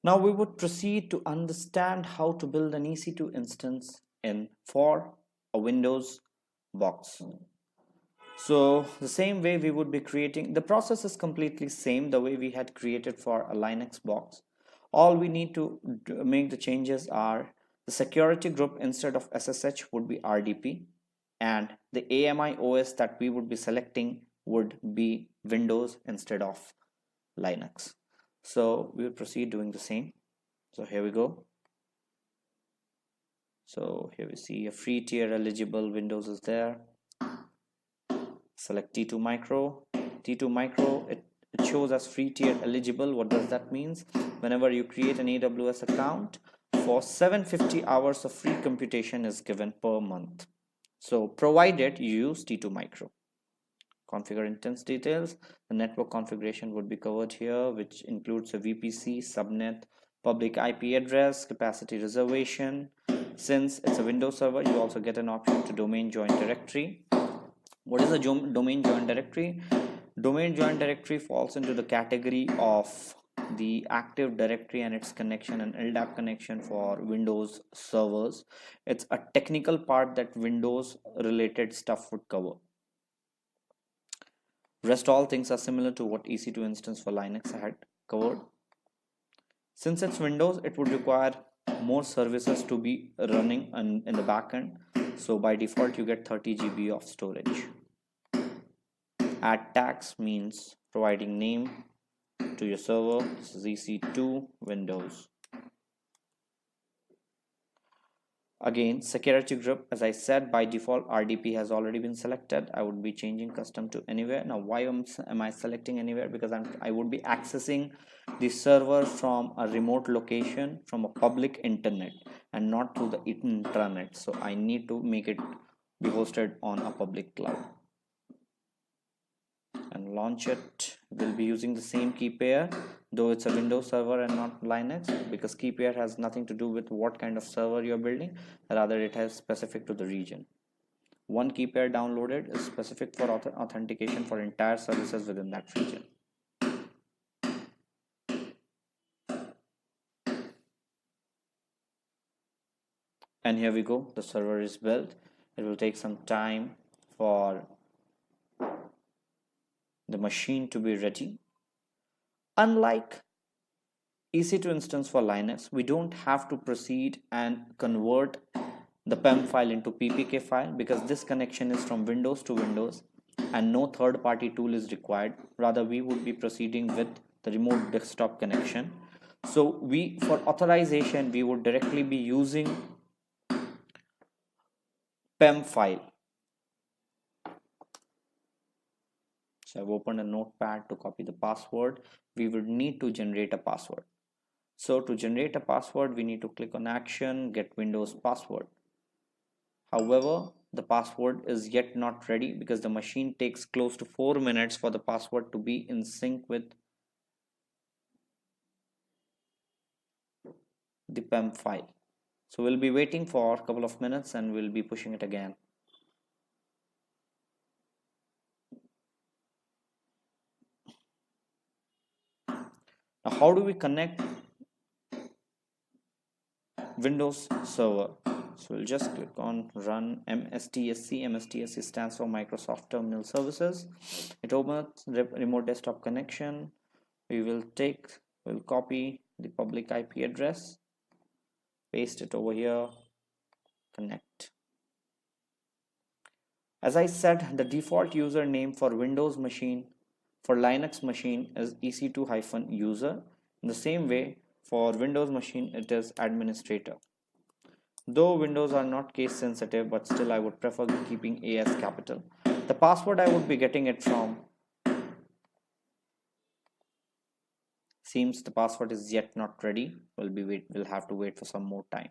Now we would proceed to understand how to build an EC2 instance for a Windows box. So the same way we would be creating, the process is completely same the way we had created for a Linux box. All we need to make the changes are the security group instead of SSH would be RDP, and the AMI OS that we would be selecting would be Windows instead of Linux. So we will proceed doing the same. So here we go. So here we see a free tier eligible Windows is there. Select T2 Micro. T2 Micro, it shows as free tier eligible. What does that mean? Whenever you create an AWS account, for 750 hours of free computation is given per month. So provided you use T2 Micro. Configure instance details. The network configuration would be covered here, which includes a VPC, subnet, public IP address, capacity reservation. Since it's a Windows server, you also get an option to domain join directory. What is a domain join directory? Domain join directory falls into the category of the Active Directory and its connection and LDAP connection for Windows servers. It's a technical part that Windows related stuff would cover. Rest all things are similar to what EC2 instance for Linux had covered. Since it's Windows, it would require more services to be running in the backend. So by default, you get 30 GB of storage. Add tags means providing name to your server. This is EC2 Windows. Again, security group, as I said, by default RDP has already been selected. I would be changing custom to anywhere. Now why am I selecting anywhere? Because I would be accessing the server from a remote location from a public internet and not through the intranet. So I need to make it be hosted on a public cloud. And launch it. We'll be using the same key pair, though it's a Windows server and not Linux, because key pair has nothing to do with what kind of server you're building, rather it has specific to the region. One key pair downloaded is specific for authentication for entire services within that region. And here we go, the server is built. It will take some time for the machine to be ready. Unlike EC2 instance for Linux, we don't have to proceed and convert the PEM file into PPK file, because this connection is from Windows to Windows and no third-party tool is required. Rather, we would be proceeding with the remote desktop connection. So for authorization, we would directly be using PEM file. So I've opened a notepad to copy the password. We would need to generate a password. So to generate a password, we need to click on action, get Windows password. However, the password is yet not ready because the machine takes close to 4 minutes for the password to be in sync with the PEM file. So we'll be waiting for a couple of minutes and we'll be pushing it again. Now, how do we connect Windows server? So we'll just click on run MSTSC. MSTSC stands for Microsoft Terminal Services. It opens remote desktop connection. We'll copy the public IP address, paste it over here, connect. As I said, the default username for Windows machine, for Linux machine is EC2-user. In the same way, for Windows machine, it is administrator. Though Windows are not case sensitive, but still I would prefer keeping A as capital. The password I would be getting it from, seems the password is yet not ready. We'll have to wait for some more time.